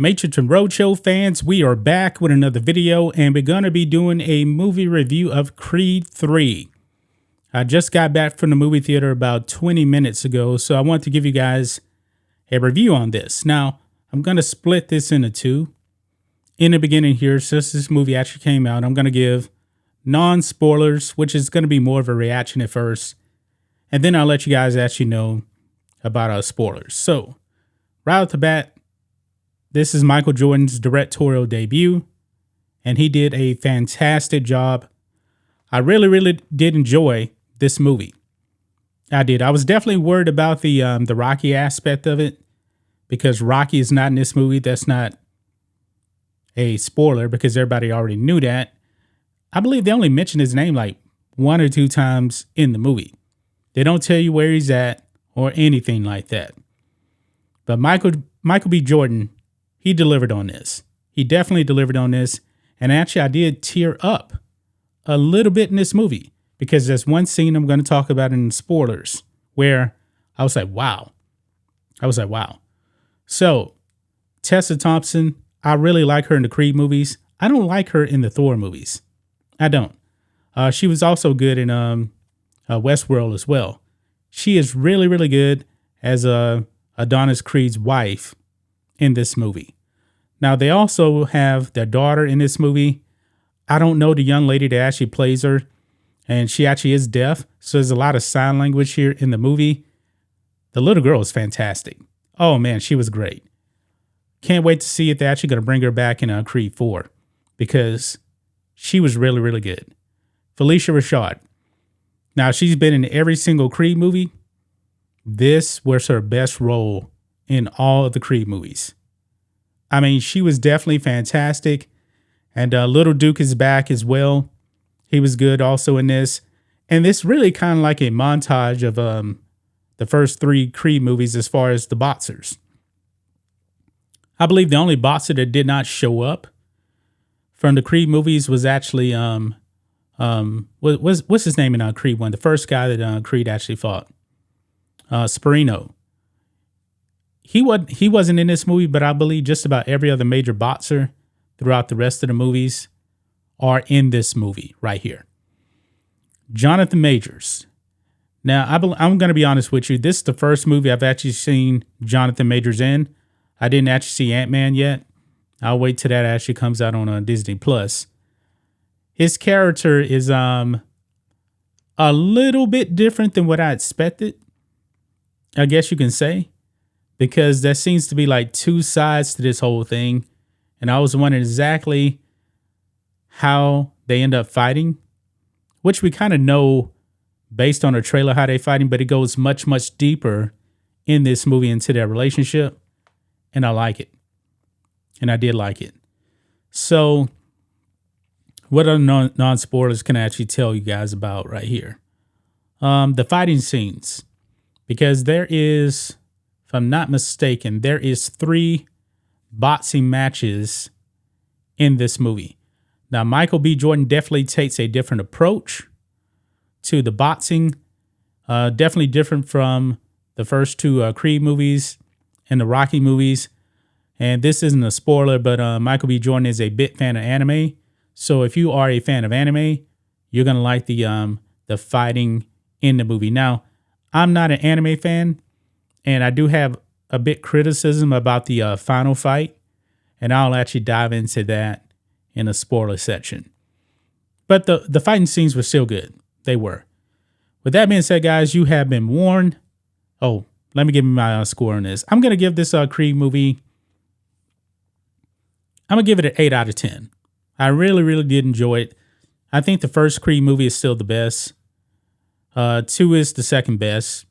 Matrixx and Roadshow fans, we are back with another video, and we're going to be doing a movie review of Creed 3. I just got back from the movie theater about 20 minutes ago, so I want to give you guys a review on this. Now, I'm going to split this into two. In the beginning here, since this movie actually came out, I'm going to give non-spoilers, which is going to be more of a reaction at first, and then I'll let you guys actually know about our spoilers. So, right off the bat, this is Michael Jordan's directorial debut, and he did a fantastic job. I really did enjoy this movie. I did. I was definitely worried about the Rocky aspect of it, because Rocky is not in this movie. That's not a spoiler because everybody already knew that. I believe they only mention his name like 1 or 2 times in the movie. They don't tell you where he's at or anything like that. But Michael B. Jordan, he delivered on this. He definitely delivered on this. And actually, I did tear up a little bit in this movie because there's one scene I'm going to talk about in the spoilers where I was like, wow. So, Tessa Thompson, I really like her in the Creed movies. I don't like her in the Thor movies. I don't. She was also good in Westworld as well. She is really good as Adonis Creed's wife in this movie. Now, they also have their daughter in this movie. I don't know the young lady that actually plays her, and she actually is deaf, so there's a lot of sign language here in the movie. The little girl is fantastic. Oh, man, she was great. Can't wait to see if they're actually going to bring her back in Creed 4, because she was really good. Felicia Rashad. Now, she's been in every single Creed movie. This was her best role in all of the Creed movies. I mean, she was definitely fantastic. And Little Duke is back as well. He was good also in this. And this really kind of like a montage of the first 3 Creed movies as far as the boxers. I believe the only boxer that did not show up from the Creed movies was actually what's his name in Creed 1? The first guy that Creed actually fought. Sperino. He wasn't in this movie, but I believe just about every other major boxer throughout the rest of the movies are in this movie right here. Jonathan Majors. Now, I'm going to be honest with you. This is the first movie I've actually seen Jonathan Majors in. I didn't actually see Ant-Man yet. I'll wait till that actually comes out on Disney+. His character is a little bit different than what I expected, I guess you can say, because there seems to be like 2 sides to this whole thing. And I was wondering exactly how they end up fighting, which we kind of know based on the trailer how they fighting, but it goes much deeper in this movie into their relationship. And I like it. And I did like it. So what other non-spoilers can I actually tell you guys about right here? The fighting scenes. Because there is, if I'm not mistaken, there is 3 boxing matches in this movie. Now, Michael B. Jordan definitely takes a different approach to the boxing. Definitely different from the first 2 Creed movies and the Rocky movies. And this isn't a spoiler, but Michael B. Jordan is a big fan of anime. So if you are a fan of anime, you're going to like the fighting in the movie. Now, I'm not an anime fan, and I do have a bit criticism about the final fight, and I'll actually dive into that in the spoiler section. But the fighting scenes were still good. They were. With that being said, guys, you have been warned. Oh, let me give you my score on this. I'm going to give this Creed movie, I'm going to give it an 8 out of 10. I really did enjoy it. I think the first Creed movie is still the best. 2 is the second best.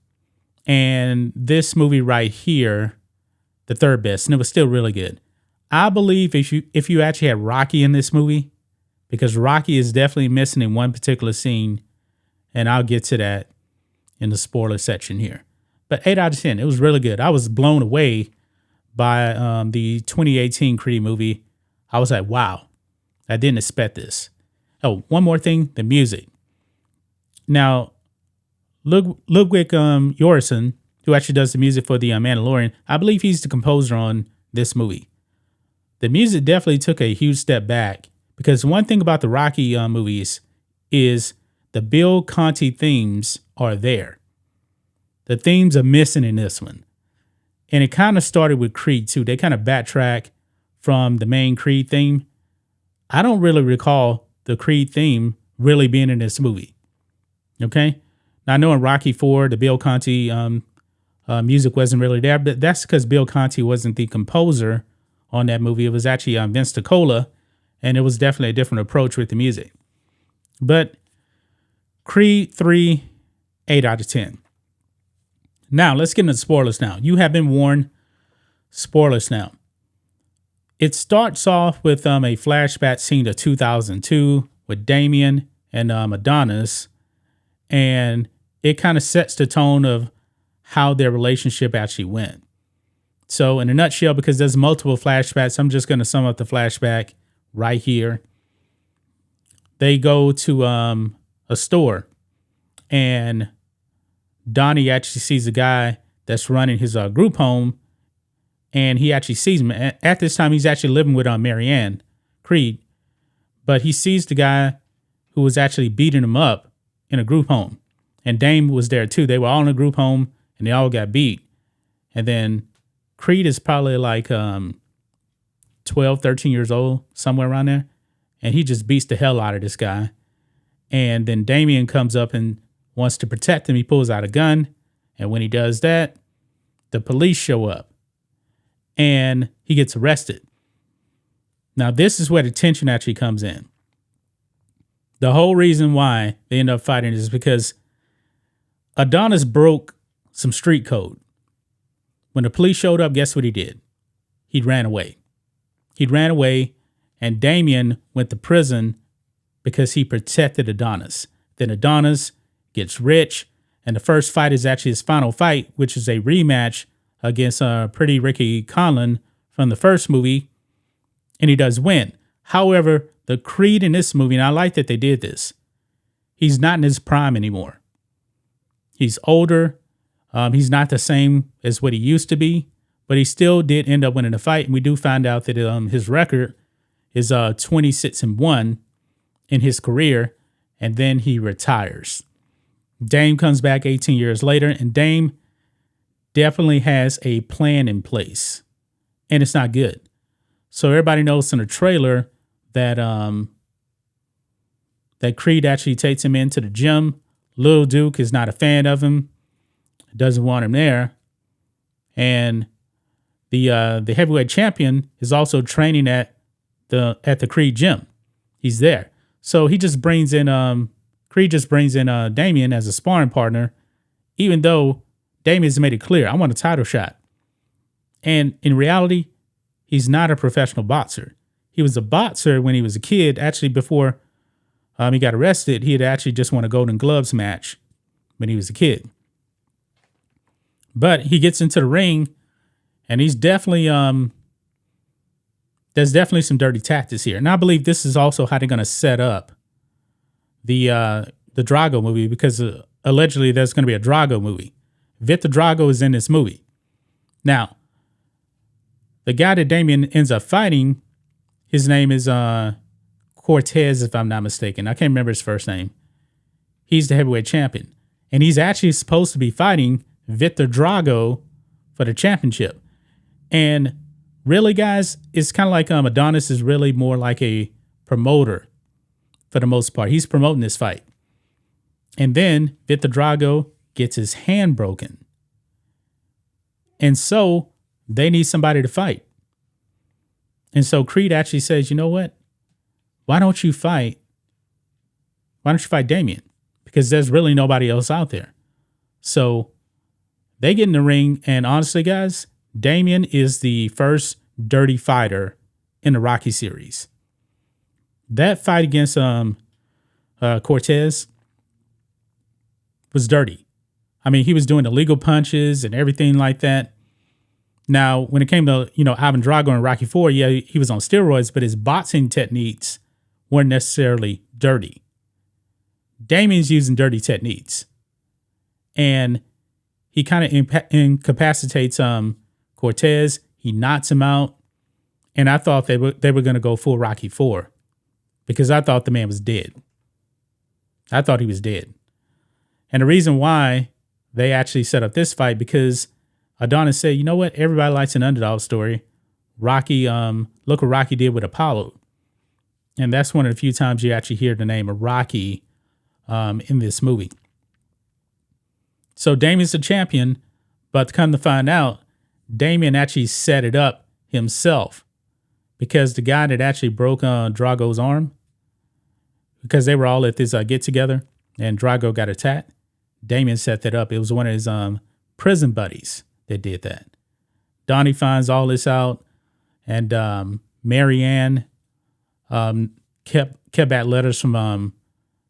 And this movie right here, the third best. And it was still really good. I believe if you actually had Rocky in this movie, because Rocky is definitely missing in one particular scene, and I'll get to that in the spoiler section here. But 8 out of 10, it was really good. I was blown away by the 2018 Creed movie. I was like, wow, I didn't expect this. Oh, one more thing, the music. Now, Ludwig Göransson, who actually does the music for The Mandalorian, I believe he's the composer on this movie. the music definitely took a huge step back because one thing about the Rocky movies is the Bill Conti themes are there. The themes are missing in this one. And it kind of started with Creed too. They kind of backtrack from the main Creed theme. I don't really recall the Creed theme really being in this movie. Okay? Now I know in Rocky IV, the Bill Conti music wasn't really there, but that's because Bill Conti wasn't the composer on that movie. It was actually Vince DiCola, and it was definitely a different approach with the music. But Creed 3, 8 out of 10. Now, let's get into spoilers now. You have been warned. Spoilers now. It starts off with a flashback scene to 2002 with Damien and Adonis, and it kind of sets the tone of how their relationship actually went. So in a nutshell, because there's multiple flashbacks, I'm just going to sum up the flashback right here. They go to a store, and Donnie actually sees a guy that's running his group home, and he actually sees him. At this time, he's actually living with Marianne Creed, but he sees the guy who was actually beating him up in a group home. And Dame was there too. They were all in a group home, and they all got beat. And then Creed is probably like 12, 13 years old, somewhere around there. And he just beats the hell out of this guy. And then Damien comes up and wants to protect him. He pulls out a gun. And when he does that, the police show up. And he gets arrested. Now, this is where the tension actually comes in. The whole reason why they end up fighting is because Adonis broke some street code. When the police showed up, guess what he did? He ran away. And Damien went to prison because he protected Adonis. Then Adonis gets rich, and the first fight is actually his final fight, which is a rematch against Pretty Ricky Conlon from the first movie, and he does win. However, the Creed in this movie, and I like that they did this, he's not in his prime anymore. He's older. He's not the same as what he used to be, but he still did end up winning the fight, and we do find out that his record is 26-1 in his career, and then he retires. Dame comes back 18 years later, and Dame definitely has a plan in place, and it's not good. So everybody knows in the trailer that that Creed actually takes him into the gym. Lil Duke is not a fan of him, doesn't want him there, and the heavyweight champion is also training at the Creed gym. He's there, so he just brings in Creed just brings in Damien as a sparring partner, even though Damien's made it clear, I want a title shot. And in reality, he's not a professional boxer. He was a boxer when he was a kid. Actually, before he got arrested, he had actually just won a Golden Gloves match when he was a kid. But he gets into the ring, and he's definitely there's definitely some dirty tactics here. And I believe this is also how they're going to set up the Drago movie, because allegedly there's going to be a Drago movie. Victor Drago is in this movie. Now, the guy that Damien ends up fighting, his name is Cortez, if I'm not mistaken. I can't remember his first name. He's the heavyweight champion. And he's actually supposed to be fighting Victor Drago for the championship. And really, guys, it's kind of like Adonis is really more like a promoter for the most part. He's promoting this fight. And then Victor Drago gets his hand broken. And so they need somebody to fight. And so Creed actually says, you know what? Why don't you fight Damien? Because there's really nobody else out there. So they get in the ring, and honestly, guys, Damien is the first dirty fighter in the Rocky series. That fight against Cortez was dirty. I mean, he was doing illegal punches and everything like that. Now, when it came to, Ivan Drago in Rocky IV, yeah, he was on steroids, but his boxing techniques weren't necessarily dirty. Damien's using dirty techniques. And he kind of incapacitates Cortez. He knocks him out. And I thought they were going to go full Rocky 4 because I thought the man was dead. I thought he was dead. And the reason why they actually set up this fight because Adonis said, you know what? Everybody likes an underdog story. Rocky, look what Rocky did with Apollo. And that's one of the few times you actually hear the name of Rocky in this movie. So Damien's the champion, but come to find out, Damien actually set it up himself because the guy that actually broke Drago's arm, because they were all at this get-together and Drago got attacked, Damien set that up. It was one of his prison buddies that did that. Donnie finds all this out, and Marianne kept back letters from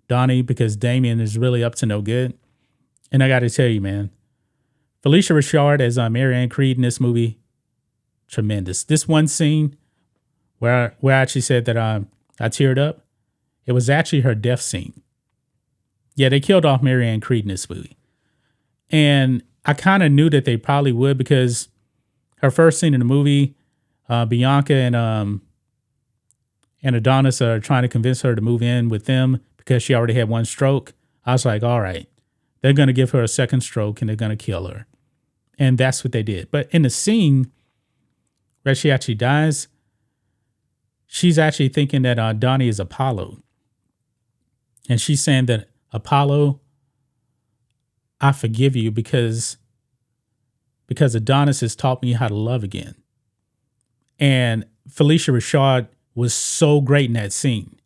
Donnie because Damien is really up to no good. And I got to tell you, man, Felicia Rashad as Marianne Creed in this movie, tremendous. This one scene where I actually said that I teared up, it was actually her death scene. Yeah, they killed off Marianne Creed in this movie. And I kind of knew that they probably would because her first scene in the movie, Bianca and Adonis are trying to convince her to move in with them because she already had one stroke. I was like, all right, they're going to give her a second stroke and they're going to kill her. And that's what they did. But in the scene where she actually dies, she's actually thinking that Donnie is Apollo. And she's saying that, Apollo, I forgive you because Adonis has taught me how to love again. And Felicia Rashad was so great in that scene.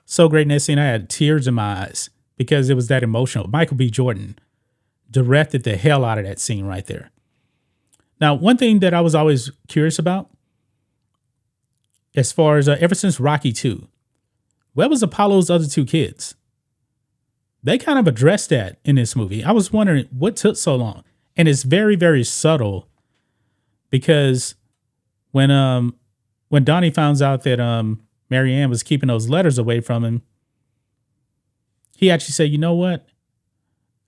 So great in that scene. I had tears in my eyes because it was that emotional. Michael B. Jordan directed the hell out of that scene right there. Now, one thing that I was always curious about, as far as ever since Rocky 2, where was Apollo's other two kids? They kind of addressed that in this movie. I was wondering what took so long. And it's very, very subtle because when Donnie finds out that Marianne was keeping those letters away from him, he actually said, you know what?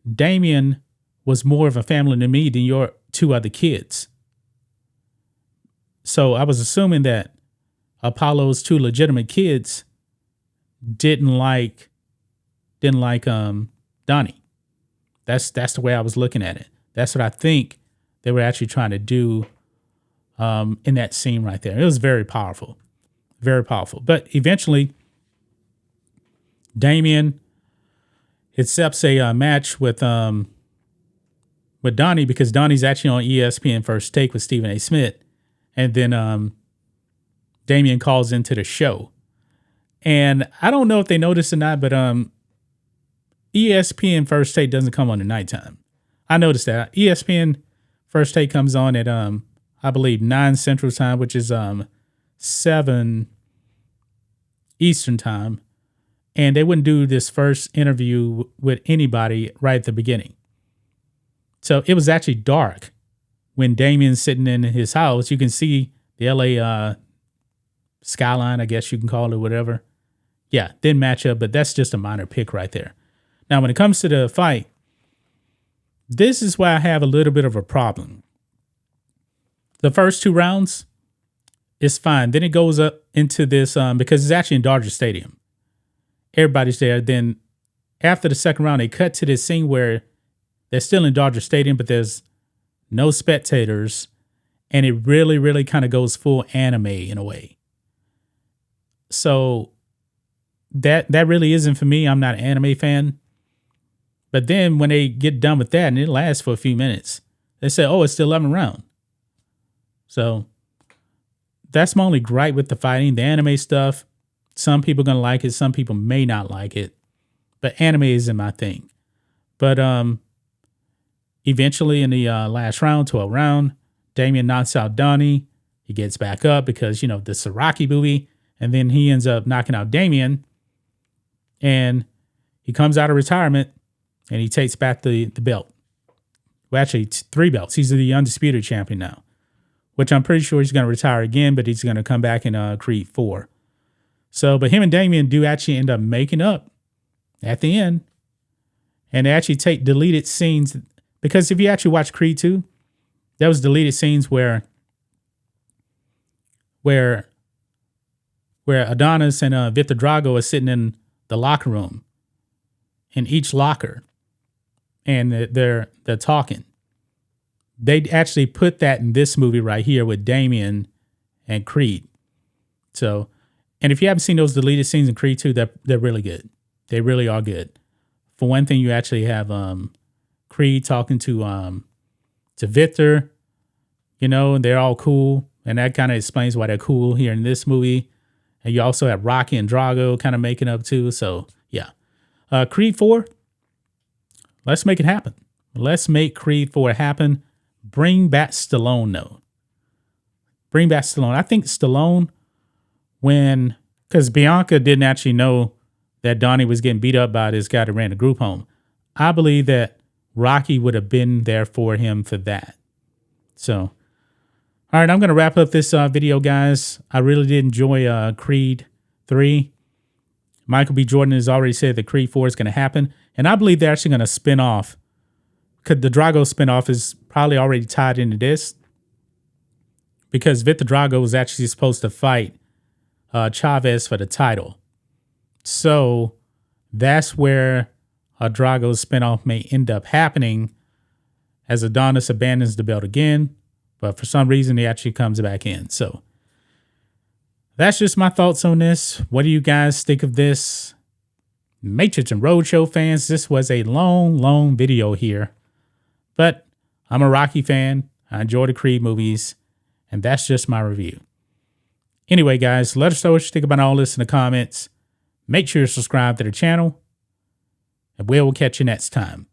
Damien was more of a family to me than your two other kids. So I was assuming that Apollo's two legitimate kids didn't like Donnie. That's the way I was looking at it. That's what I think they were actually trying to do in that scene right there. It was very powerful. Very powerful. But eventually, Damien accepts a match with Donnie because Donnie's actually on ESPN First Take with Stephen A. Smith. And then Damien calls into the show. And I don't know if they noticed or not, but ESPN First Take doesn't come on at nighttime. I noticed that. ESPN First Take comes on at, I believe, 9 Central Time, which is 7 Eastern Time. And they wouldn't do this first interview with anybody right at the beginning. So it was actually dark when Damien's sitting in his house. You can see the LA skyline, I guess you can call it, whatever. Yeah, didn't match up, but that's just a minor pick right there. Now, when it comes to the fight, this is why I have a little bit of a problem. The first 2 rounds is fine. Then it goes up into this, because it's actually in Dodger Stadium. Everybody's there. Then after the second round, they cut to this scene where they're still in Dodger Stadium, but there's no spectators. And it really, really kind of goes full anime in a way. So that really isn't for me. I'm not an anime fan. But then when they get done with that, and it lasts for a few minutes, they say, oh, it's the 11th round. So that's my only gripe with the fighting. The anime stuff, some people are going to like it. Some people may not like it. But anime isn't my thing. But eventually in the last round, 12th round, Damien knocks out Donnie. He gets back up because, the Rocky movie. And then he ends up knocking out Damien. And he comes out of retirement. And he takes back the belt. Well, actually, 3 belts. He's the undisputed champion now, which I'm pretty sure he's going to retire again, but he's going to come back in Creed 4. So, but him and Damien do actually end up making up at the end. And they actually take deleted scenes. Because if you actually watch Creed 2, there was deleted scenes where where Adonis and Victor Drago are sitting in the locker room, in each locker, and they're talking. They actually put that in this movie right here with Damien and Creed. So, and if you haven't seen those deleted scenes in Creed 2, they're really good. They really are good. For one thing, you actually have Creed talking to Victor, you know, and they're all cool. And that kind of explains why they're cool here in this movie. And you also have Rocky and Drago kind of making up too. So, yeah. Creed 4, let's make it happen. Let's make Creed 4 happen. Bring back Stallone, though. Bring back Stallone. I think Stallone, because Bianca didn't actually know that Donnie was getting beat up by this guy that ran the group home. I believe that Rocky would have been there for him for that. So, all right, I'm going to wrap up this video, guys. I really did enjoy Creed 3. Michael B. Jordan has already said that Creed 4 is going to happen. And I believe they're actually going to spin off, because the Drago spinoff is probably already tied into this, because Victor Drago was actually supposed to fight Chavez for the title. So that's where a Drago spinoff may end up happening, as Adonis abandons the belt again, but for some reason he actually comes back in. So that's just my thoughts on this. What do you guys think of this? Matrixx and Roadshow fans, this was a long video here, but I'm a Rocky fan. I enjoy the Creed movies, and that's just my review. Anyway, guys, let us know what you think about all this in the comments. Make sure to subscribe to the channel, and we will catch you next time.